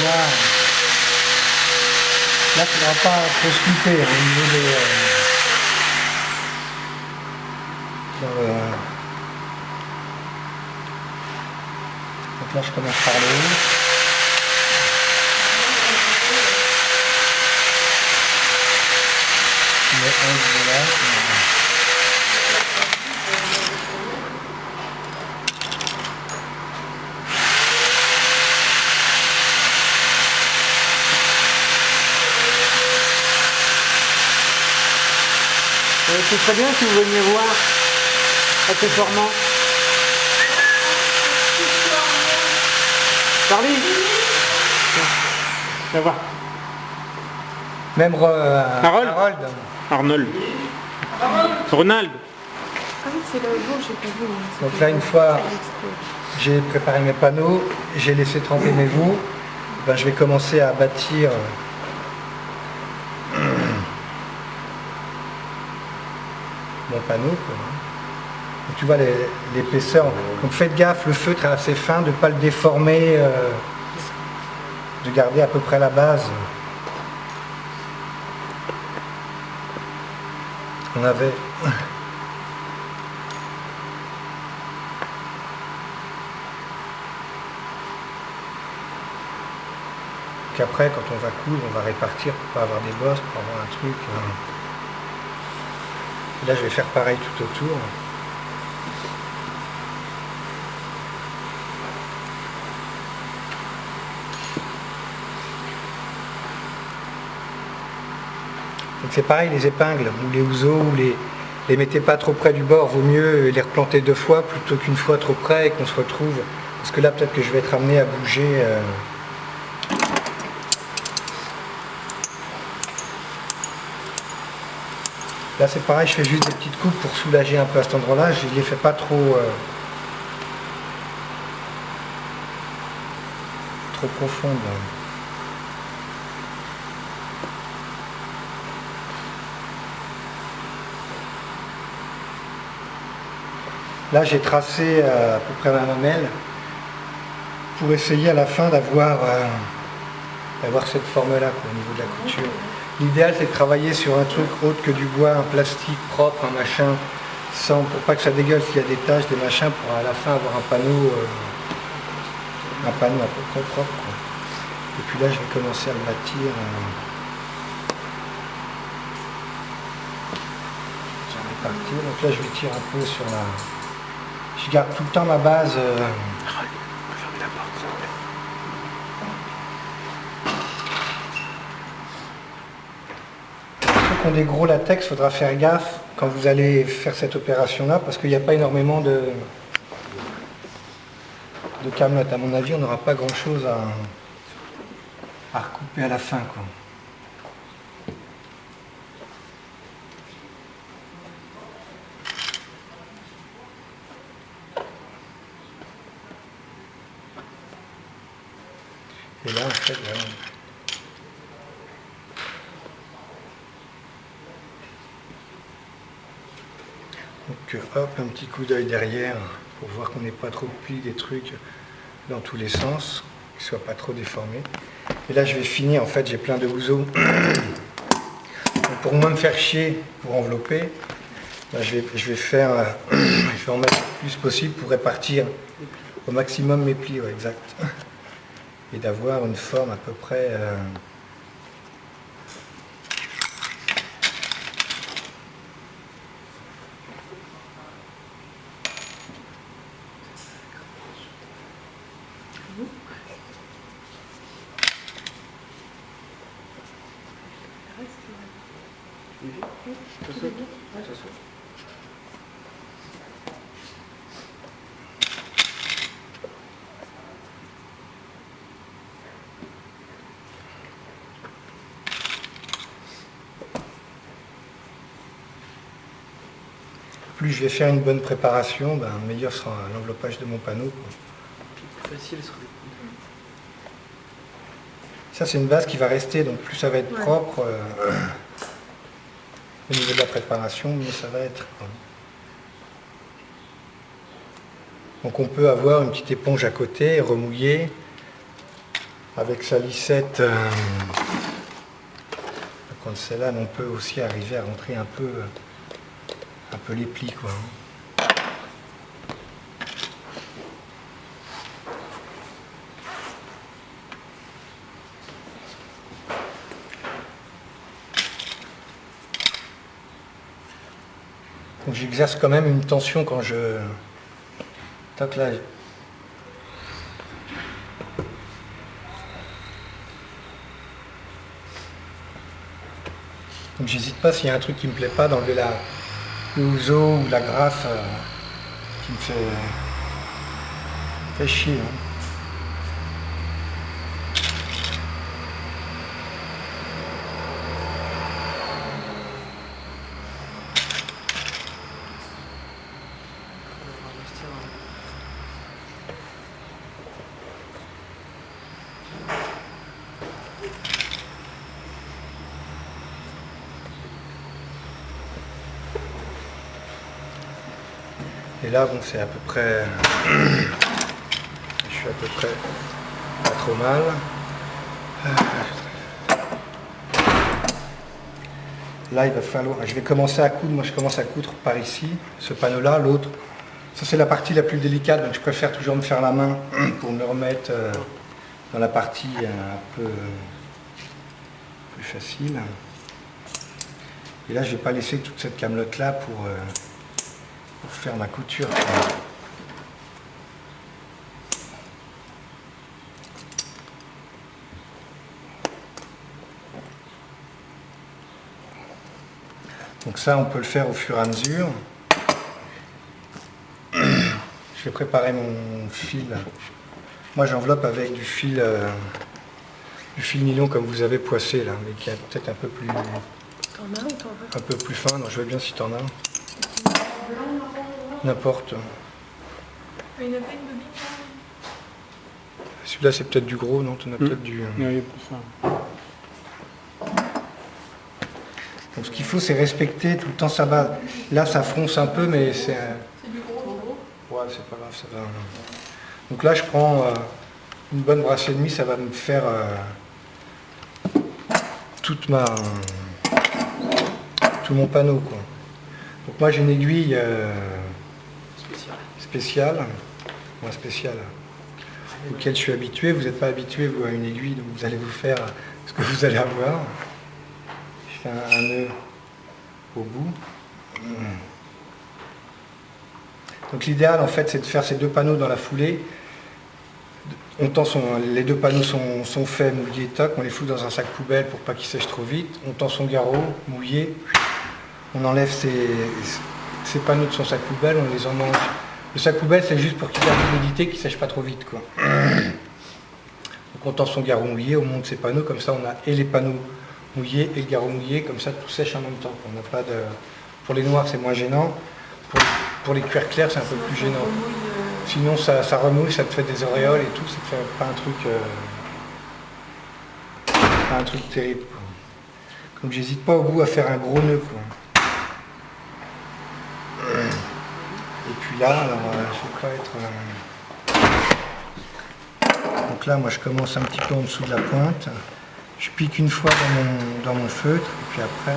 là, il ne faudra pas trop se couper au niveau des... Donc là, je commence par le haut. Je mets 11 de là. C'est très bien si vous veniez voir accessoirement. Charlie, viens voir. Même Harold. Arnold. Ronald. Ah oui, c'est le beau, j'ai pas vu. Donc là, une fois j'ai préparé mes panneaux, j'ai laissé tremper mes veaux, ben, je vais commencer à bâtir mon panneau, quoi. Donc, tu vois l'épaisseur. Donc faites gaffe, le feutre est assez fin, de ne pas le déformer, de garder à peu près la base. On avait... Donc après, quand on va coudre, on va répartir pour pas avoir des bosses, pour avoir un truc. Et là, je vais faire pareil tout autour. Donc c'est pareil, les épingles ou les houseaux, les mettez pas trop près du bord, vaut mieux les replanter 2 fois plutôt qu'une fois trop près et qu'on se retrouve. Parce que là, peut-être que je vais être amené à bouger. Là c'est pareil, je fais juste des petites coupes pour soulager un peu à cet endroit-là, je ne les fais pas trop profondes. Là j'ai tracé à peu près ma mamelle pour essayer à la fin d'avoir cette forme-là au niveau de la couture. L'idéal c'est de travailler sur un truc autre que du bois, un plastique propre, un machin, pour pas que ça dégueule s'il y a des taches, des machins, pour à la fin avoir un panneau à peu près propre, quoi. Et puis là je vais commencer à le bâtir. Je vais répartir. Donc là je vais tirer un peu sur la... Je garde tout le temps ma base. Fermez la porte, s'il vous plaît. Ceux qui ont des gros latex, il faudra faire gaffe quand vous allez faire cette opération-là, parce qu'il n'y a pas énormément de camelote. À mon avis, on n'aura pas grand-chose à recouper à la fin, quoi. Et là, en fait, voilà. Donc hop, un petit coup d'œil derrière pour voir qu'on n'ait pas trop pli des trucs dans tous les sens, qu'ils ne soient pas trop déformés. Et là je vais finir, en fait j'ai plein de houseaux. Donc, pour moins me faire chier pour envelopper, là, je vais en mettre le plus possible pour répartir au maximum mes plis, ouais, exact. Et d'avoir une forme à peu près... Plus je vais faire une bonne préparation, ben, meilleur sera l'enveloppage de mon panneau, quoi. Plus facile sera le coup. Ça c'est une base qui va rester, donc plus ça va être propre au niveau de la préparation, mieux ça va être, quoi. Donc on peut avoir une petite éponge à côté, remouiller, avec sa lissette, contre celle-là, on peut aussi arriver à rentrer un peu les plis, quoi. Donc j'exerce quand même une tension quand je tac là. Donc j'hésite pas, s'il y a un truc qui me plaît pas, d'enlever le houzeau ou la graffe qui me fait chier. Hein. Et là, bon, c'est à peu près... je suis à peu près pas trop mal. Là, il va falloir... Je vais commencer à coudre. Moi, je commence à coudre par ici, ce panneau-là. L'autre, ça, c'est la partie la plus délicate. Donc, je préfère toujours me faire la main pour me remettre dans la partie un peu plus facile. Et là, je ne vais pas laisser toute cette camelote-là pour faire ma couture. Donc ça, on peut le faire au fur et à mesure. Je vais préparer mon fil. Moi, j'enveloppe avec du fil nylon comme vous avez poissé là, mais qui est peut-être un peu plus... T'en as ou t'en veux? Un peu plus fin. Non, je vois bien si t'en as. N'importe. Il n'y en a pas une bobine? Celui-là, c'est peut-être du gros, non? T'en as peut-être du... Non, il est plus fin. Donc ce qu'il faut, c'est respecter tout le temps sa base. Là, ça fronce un peu, mais c'est... C'est du gros. Ouais, c'est pas grave, ça va. Donc là, je prends une bonne brassée et demie, ça va me faire tout mon panneau, quoi. Donc moi, j'ai une aiguille spéciale, moins spéciale, auquel je suis habitué. Vous n'êtes pas habitué, vous, à une aiguille, donc vous allez vous faire ce que vous allez avoir. Je fais un nœud au bout. Donc l'idéal, en fait, c'est de faire ces deux panneaux dans la foulée. Les deux panneaux sont faits, mouillés, tac, on les fout dans un sac poubelle pour pas qu'ils sèchent trop vite. On tend son garrot, mouillé, on enlève ces panneaux de son sac poubelle, on les emmange. Le sac poubelle, c'est juste pour qu'il garde l'humidité, qu'il ne sèche pas trop vite, quoi. Donc on tend son garrot mouillé, on monte ses panneaux, comme ça on a et les panneaux mouillés et le garrot mouillé, comme ça tout sèche en même temps. On n'a pas de... Pour les noirs, c'est moins gênant. Pour les cuirs clairs, c'est un peu plus gênant. Sinon, ça remouille, ça te fait des auréoles et tout, ça te fait pas un truc terrible, quoi. Donc j'hésite pas au bout à faire un gros nœud, quoi. Et puis là, alors, je vais pas être... Donc là, moi, je commence un petit peu en dessous de la pointe. Je pique une fois dans mon feutre, et puis après,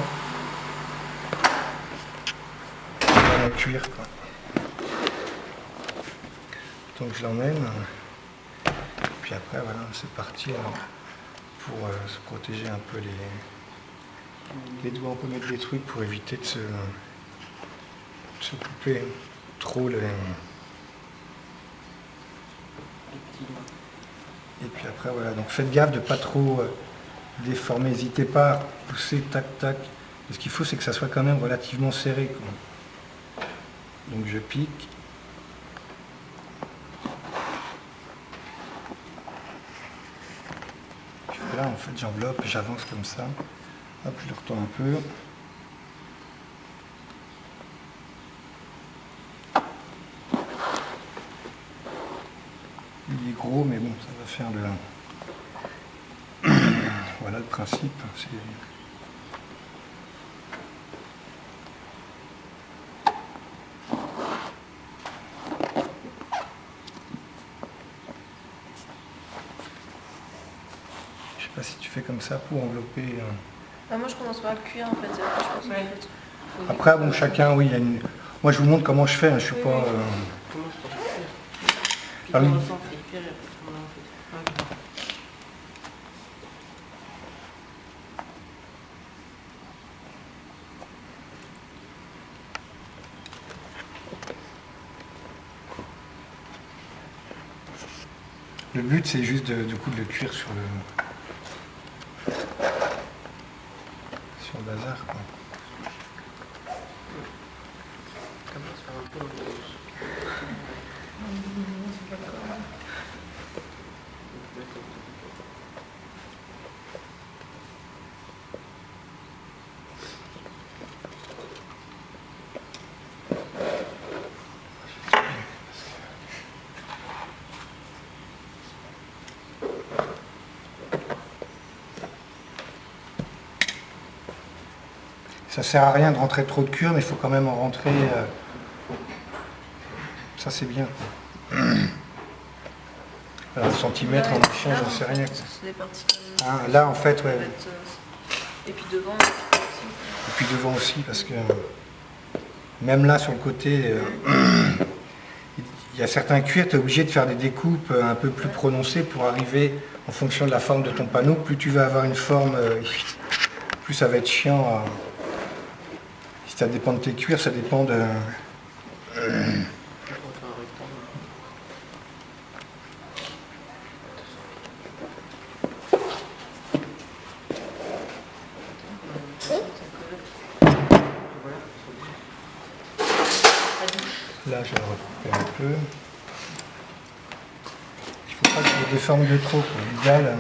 dans mon cuir, quoi. Donc je l'emmène, puis après voilà, c'est parti pour se protéger un peu les doigts. On peut mettre des trucs pour éviter de se couper trop les... Et puis après voilà, donc faites gaffe de ne pas trop déformer, n'hésitez pas à pousser tac tac. Et ce qu'il faut, c'est que ça soit quand même relativement serré, quoi. Donc je pique. Là, en fait, j'enveloppe, j'avance comme ça. Hop, je le retourne un peu. Il est gros, mais bon, ça va faire Voilà le principe. pas si tu fais comme ça pour envelopper. Ah, moi je commence par le cuir en fait, et après je pense Ouais. que Après, bon, chacun, oui, il y a une... Moi, je vous montre comment je fais, hein, je suis Oui, pas... oui. Comment je pense faire? Puis Ah oui. comment on fait le cuir et après comment on fait. Ok. Le but, c'est juste de coudre le cuir sur le bazar, quoi. Comment se faire un peu Ça sert à rien de rentrer trop de cuir, mais il faut quand même en rentrer. Ça, c'est bien, quoi. Alors, un centimètre, en machin, j'en sais rien, quoi. c'est des parties comme Hein, là, en fait, ouais. Et puis devant aussi. Et puis devant aussi, parce que même là, sur le côté, il y a certains cuirs, tu es obligé de faire des découpes un peu plus prononcées pour arriver, en fonction de la forme de ton panneau, plus tu vas avoir une forme, plus ça va être chiant à... Si ça dépend de tes cuirs, ça dépend de... on fait un rectangle. Voilà. Là, je vais recouper un peu. Il faut pas que je le déforme de trop, quoi. L'idéal,